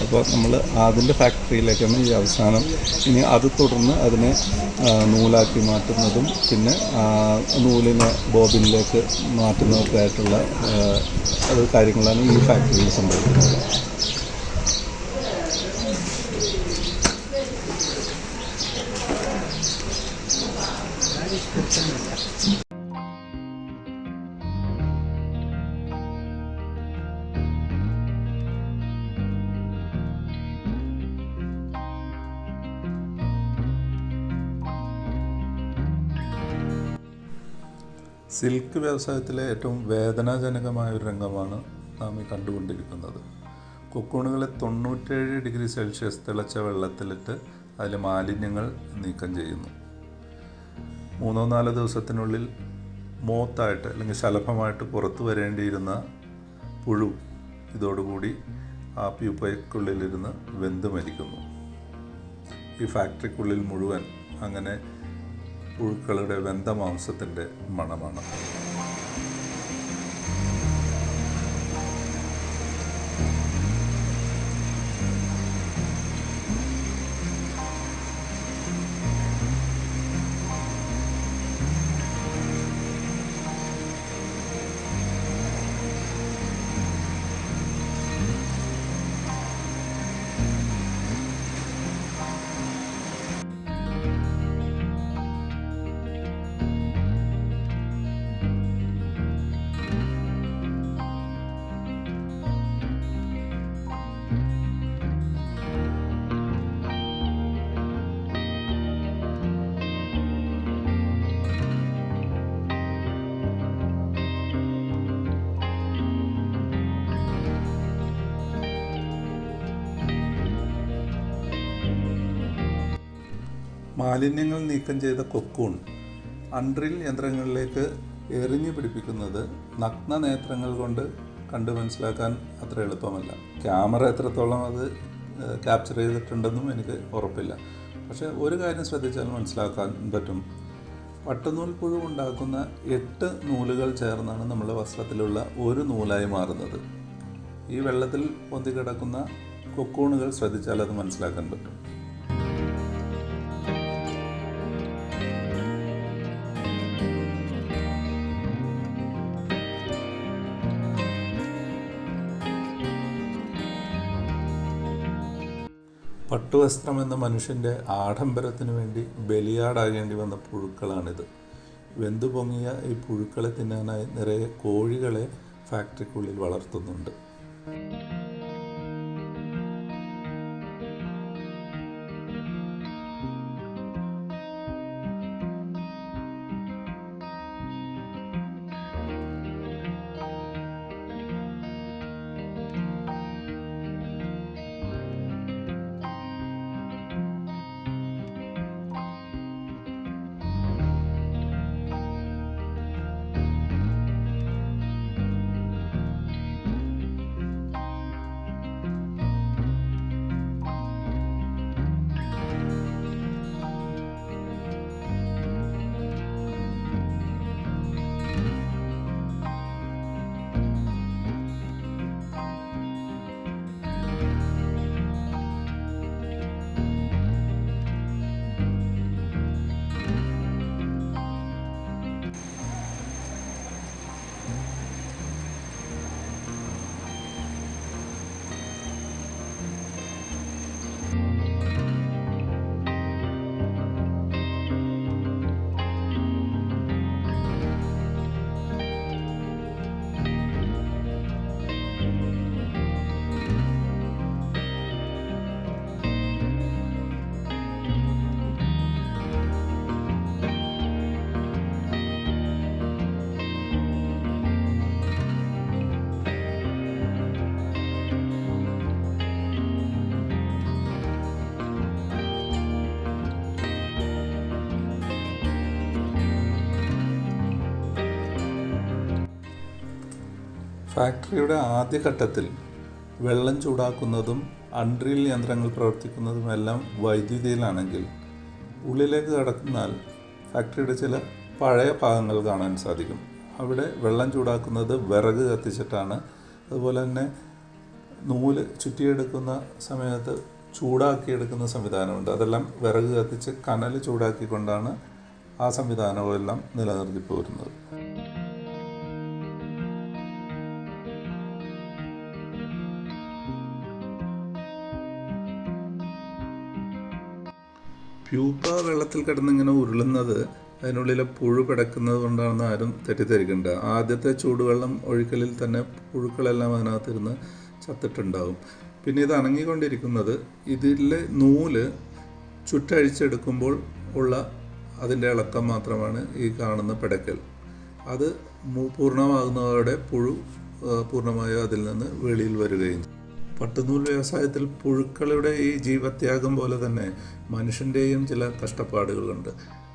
അപ്പോൾ നമ്മൾ അതിൻ്റെ ഫാക്ടറിയിലേക്കാണ് ഈ അവസാനം. ഇനി അത് തുടർന്ന് അതിനെ നൂലാക്കി മാറ്റുന്നതും പിന്നെ നൂലിനെ ബോബിനിലേക്ക് മാറ്റുന്നതൊക്കെ ആയിട്ടുള്ള കാര്യങ്ങളാണ് ഈ ഫാക്ടറിയിൽ സംഭവിക്കുന്നത്. സിൽക്ക് വ്യവസായത്തിലെ ഏറ്റവും വേദനാജനകമായ ഒരു രംഗമാണ് നാം ഈ കണ്ടുകൊണ്ടിരിക്കുന്നത്. കൊക്കൂണുകളെ 97 ഡിഗ്രി സെൽഷ്യസ് തിളച്ച വെള്ളത്തിലിട്ട് അതിലെ മാലിന്യങ്ങൾ നീക്കം ചെയ്യുന്നു. 3-4 ദിവസത്തിനുള്ളിൽ മോത്തായിട്ട് അല്ലെങ്കിൽ ശലഭമായിട്ട് പുറത്തു വരേണ്ടിയിരുന്ന പുഴു ഇതോടുകൂടി ആ പ്യൂപ്പയ്ക്കുള്ളിലിരുന്ന് വെന്ത് മരിക്കുന്നു. ഈ ഫാക്ടറിക്കുള്ളിൽ മുഴുവൻ അങ്ങനെ പുഴുക്കളുടെ വെന്ത മാംസത്തിൻ്റെ മണമാണ്. മാലിന്യങ്ങൾ നീക്കം ചെയ്ത കൊക്കൂൺ അൺഡ്രിൽ യന്ത്രങ്ങളിലേക്ക് എറിഞ്ഞു പിടിപ്പിക്കുന്നത് നഗ്ന നേത്രങ്ങൾ കൊണ്ട് കണ്ടു മനസ്സിലാക്കാൻ അത്ര എളുപ്പമല്ല. ക്യാമറ എത്രത്തോളം അത് ക്യാപ്ചർ ചെയ്തിട്ടുണ്ടെന്നും എനിക്ക് ഉറപ്പില്ല. പക്ഷേ ഒരു കാര്യം ശ്രദ്ധിച്ചാൽ മനസ്സിലാക്കാൻ പറ്റും. പട്ടുനൂൽ പുഴു ഉണ്ടാക്കുന്ന 8 നൂലുകൾ ചേർന്നാണ് നമ്മുടെ വസ്ത്രത്തിലുള്ള ഒരു നൂലായി മാറുന്നത്. ഈ വെള്ളത്തിൽ പൊന്തിക്കിടക്കുന്ന കൊക്കൂണുകൾ ശ്രദ്ധിച്ചാൽ അത് മനസ്സിലാക്കാൻ പറ്റും. പട്ടുവസ്ത്രം എന്ന മനുഷ്യൻ്റെ ആഡംബരത്തിന് വേണ്ടി ബലിയാടാകേണ്ടി വന്ന പുഴുക്കളാണിത്. വെന്തു പൊങ്ങിയ ഈ പുഴുക്കളെ തിന്നാനായി നിറയെ കോഴികളെ ഫാക്ടറിക്കുള്ളിൽ വളർത്തുന്നുണ്ട്. ഫാക്ടറിയുടെ ആദ്യഘട്ടത്തിൽ വെള്ളം ചൂടാക്കുന്നതും അൺഡ്രിൽ യന്ത്രങ്ങൾ പ്രവർത്തിക്കുന്നതുമെല്ലാം വൈദ്യുതിയിലാണെങ്കിൽ ഉള്ളിലേക്ക് കടന്നാൽ ഫാക്ടറിയുടെ ചില പഴയ ഭാഗങ്ങൾ കാണാൻ സാധിക്കും. അവിടെ വെള്ളം ചൂടാക്കുന്നത് വിറക് കത്തിച്ചിട്ടാണ്. അതുപോലെ തന്നെ നൂല് ചുറ്റിയെടുക്കുന്ന സമയത്ത് ചൂടാക്കിയെടുക്കുന്ന സംവിധാനമുണ്ട്. അതെല്ലാം വിറക് കത്തിച്ച് കനൽ ചൂടാക്കിക്കൊണ്ടാണ് ആ സംവിധാനമെല്ലാം നിലനിർത്തി പോരുന്നത്. പ്യൂപ്പ വെള്ളത്തിൽ കിടന്നിങ്ങനെ ഉരുളുന്നത് അതിനുള്ളിലെ പുഴു പിടക്കുന്നത് കൊണ്ടാണെന്ന് ആരും തെറ്റിദ്ധരിക്കണ്ട. ആദ്യത്തെ ചൂടുവെള്ളം ഒഴിക്കലിൽ തന്നെ പുഴുക്കളെല്ലാം അതിനകത്തിരുന്ന് ചത്തിട്ടുണ്ടാവും. പിന്നെ ഇത് അനങ്ങിക്കൊണ്ടിരിക്കുന്നത് ഇതിലെ നൂല് ചുറ്റഴിച്ചെടുക്കുമ്പോൾ ഉള്ള അതിൻ്റെ ഇളക്കം മാത്രമാണ് ഈ കാണുന്ന പിടക്കൽ. അത് പൂർണ്ണമാകുന്നതോടെ പുഴു പൂർണ്ണമായും അതിൽ നിന്ന് വെളിയിൽ വരികയും. പട്ടുനൂൽ വ്യവസായത്തിൽ പുഴുക്കളുടെ ഈ ജീവത്യാഗം പോലെ തന്നെ മനുഷ്യൻ്റെയും ചില കഷ്ടപ്പാടുകളുണ്ട്.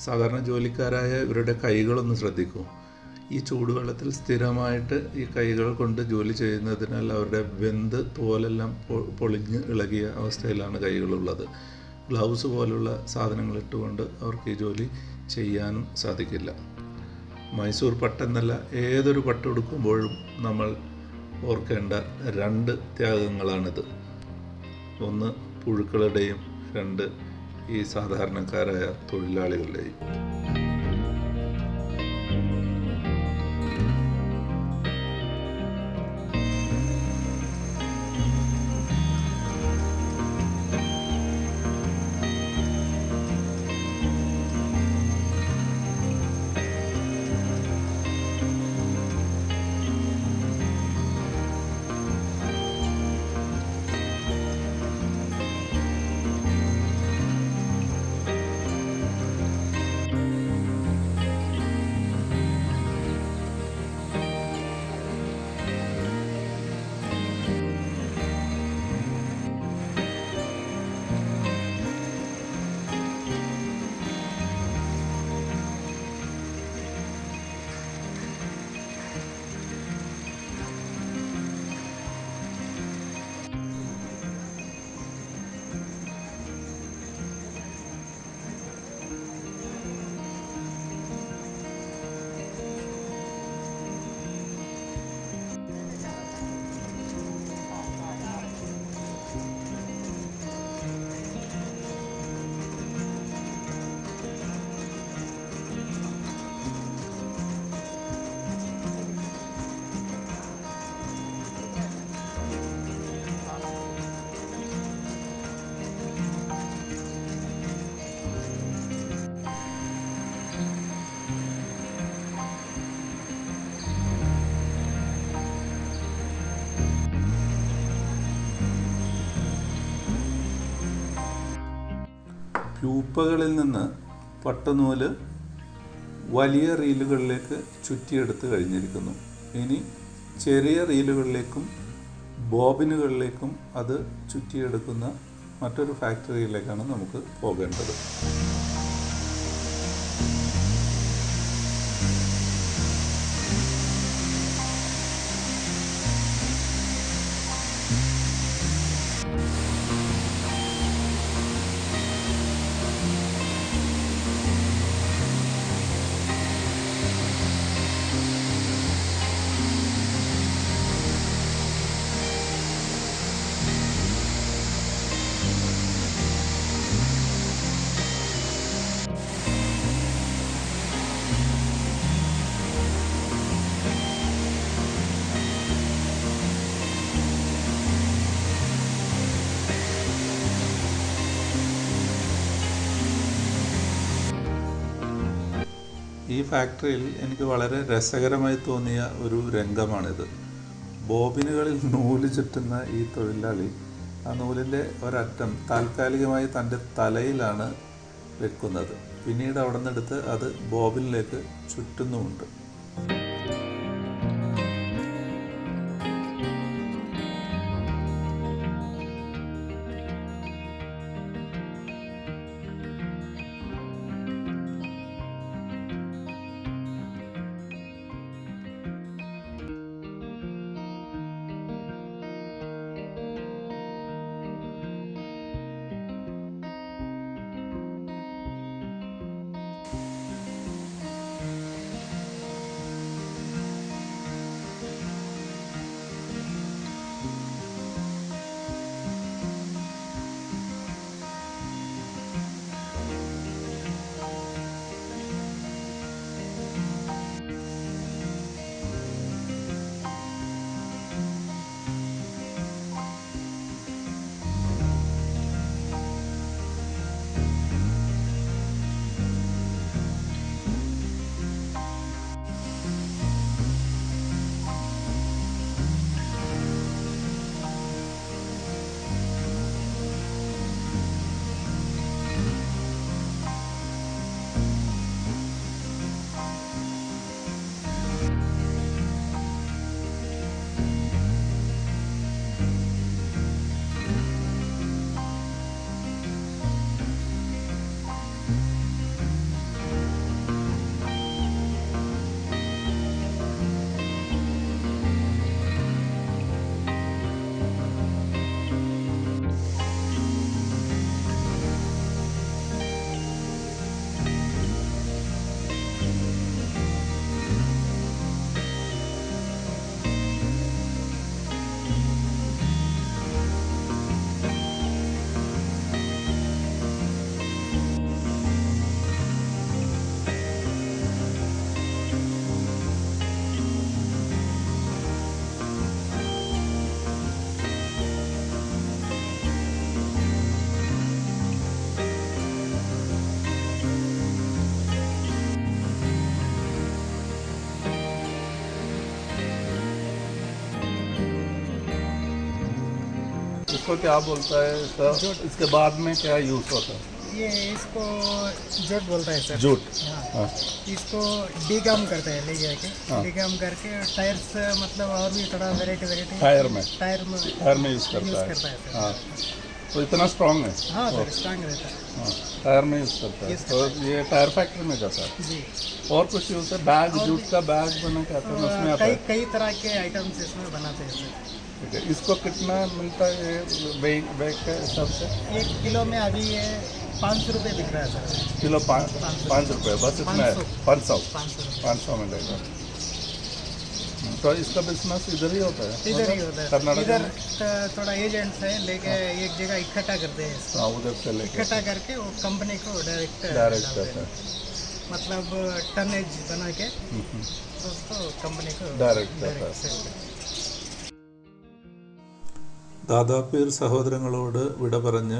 സാധാരണ ജോലിക്കാരായ ഇവരുടെ കൈകളൊന്ന് ശ്രദ്ധിക്കൂ. ഈ ചൂടുവെള്ളത്തിൽ സ്ഥിരമായിട്ട് ഈ കൈകൾ കൊണ്ട് ജോലി ചെയ്യുന്നതിനാൽ അവരുടെ വെന്ത് തോലെല്ലാം പൊളിഞ്ഞ് ഇളകിയ അവസ്ഥയിലാണ് കൈകളുള്ളത്. ഗ്ലൗസ് പോലുള്ള സാധനങ്ങൾ ഇട്ടുകൊണ്ട് അവർക്ക് ഈ ജോലി ചെയ്യാനും സാധിക്കില്ല. മൈസൂർ പട്ടെന്നല്ല, ഏതൊരു പട്ടെടുക്കുമ്പോഴും നമ്മൾ ഓർക്കേണ്ട 2 ത്യാഗങ്ങളാണിത്. ഒന്ന് പുഴുക്കളുടെയും 2 ഈ സാധാരണക്കാരായ തൊഴിലാളികളുടെയും. പ്യൂപ്പകളിൽ നിന്ന് പട്ടുനൂല് വലിയ റീലുകളിലേക്ക് ചുറ്റിയെടുത്ത് കഴിഞ്ഞിരിക്കുന്നു. ഇനി ചെറിയ റീലുകളിലേക്കും ബോബിനുകളിലേക്കും അത് ചുറ്റിയെടുക്കുന്ന മറ്റൊരു ഫാക്ടറിയിലേക്കാണ് നമുക്ക് പോകേണ്ടത്. ഈ ഫാക്ടറിയിൽ എനിക്ക് വളരെ രസകരമായി തോന്നിയ ഒരു രംഗമാണിത്. ബോബിനുകളിൽ നൂല് ചുറ്റുന്ന ഈ തൊഴിലാളി ആ നൂലിൻ്റെ ഒരറ്റം താൽക്കാലികമായി തൻ്റെ തലയിലാണ് വെക്കുന്നത്. പിന്നീട് അവിടെ നിന്നെടുത്ത് അത് ബോബിനിലേക്ക് ചുറ്റുന്നുമുണ്ട്. इसको क्या बोलता है सर? इसके बाद में क्या यूज़ होता है? ये इसको जूट बोलता है सर। जूट। हाँ। हाँ इसको डीगम करते हैं ले जाके, हाँ। डीगम करके टायर्स मतलब और भी थोड़ा वेराइटी टायर में टायर में यूज़ करता है। सर। हाँ, तो इतना स्ट्रॉन्ग है। हाँ सर, स्ट्रांग रहता है हाँ, टायर में यूज़ करता है। तो ये टायर फैक्ट्री में जाता है। जी। और कुछ यूज़ है? बैग, जूट का बैग बना के आता है ना, उसमें आता कई है। कई तरह के आइटम्स इसमें बनाते हैं सर। ठीक है, इसको कितना मिलता है ये बैग के हिसाब से? 1 किलो में अभी ये 500 रुपये बिक रहा है सर। किलो 5 रुपये, बस इतना है? 500 500 मिलेगा। तो इसका बिजनेस इधर ही होता है? इधर ही होता है कर्नाटक इधर में? थोड़ा एजेंट्स है लेके एक जगह इकट्ठा करते हैं इसको, हाँ, उधर से लेके इकट्ठा करके वो कंपनी को डायरेक्ट डायरेक्ट करता है। मतलब टनेज बना के उसको कंपनी को डायरेक्ट करता है। सेल करते हैं। ദാദാപീർ സഹോദരങ്ങളോട് വിട പറഞ്ഞ്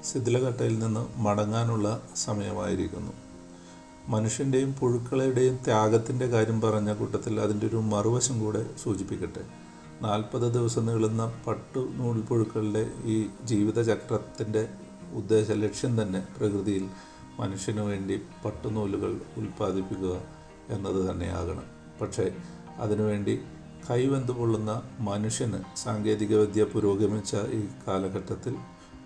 ശിഥിലഘട്ടയിൽ നിന്ന് മടങ്ങാനുള്ള സമയമായിരിക്കുന്നു. മനുഷ്യൻ്റെയും പുഴുക്കളുടെയും ത്യാഗത്തിൻ്റെ കാര്യം പറഞ്ഞ കൂട്ടത്തിൽ അതിൻ്റെ ഒരു മറുവശം കൂടെ സൂചിപ്പിക്കട്ടെ. 40 ദിവസം നീളുന്ന പട്ടുനൂൽപ്പുഴുക്കളുടെ ഈ ജീവിതചക്രത്തിൻ്റെ ഉദ്ദേശ ലക്ഷ്യം തന്നെ പ്രകൃതിയിൽ മനുഷ്യന് വേണ്ടി പട്ടുനൂലുകൾ ഉൽപ്പാദിപ്പിക്കുക എന്നത് തന്നെയാകണം. പക്ഷേ അതിനുവേണ്ടി കൈവെന്ത് പൊള്ളുന്ന മനുഷ്യന് സാങ്കേതികവിദ്യ പുരോഗമിച്ച ഈ കാലഘട്ടത്തിൽ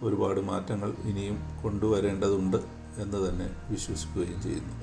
ഒരുപാട് മാറ്റങ്ങൾ ഇനിയും കൊണ്ടുവരേണ്ടതുണ്ട് എന്ന് തന്നെ വിശ്വസിക്കുകയും ചെയ്യുന്നു.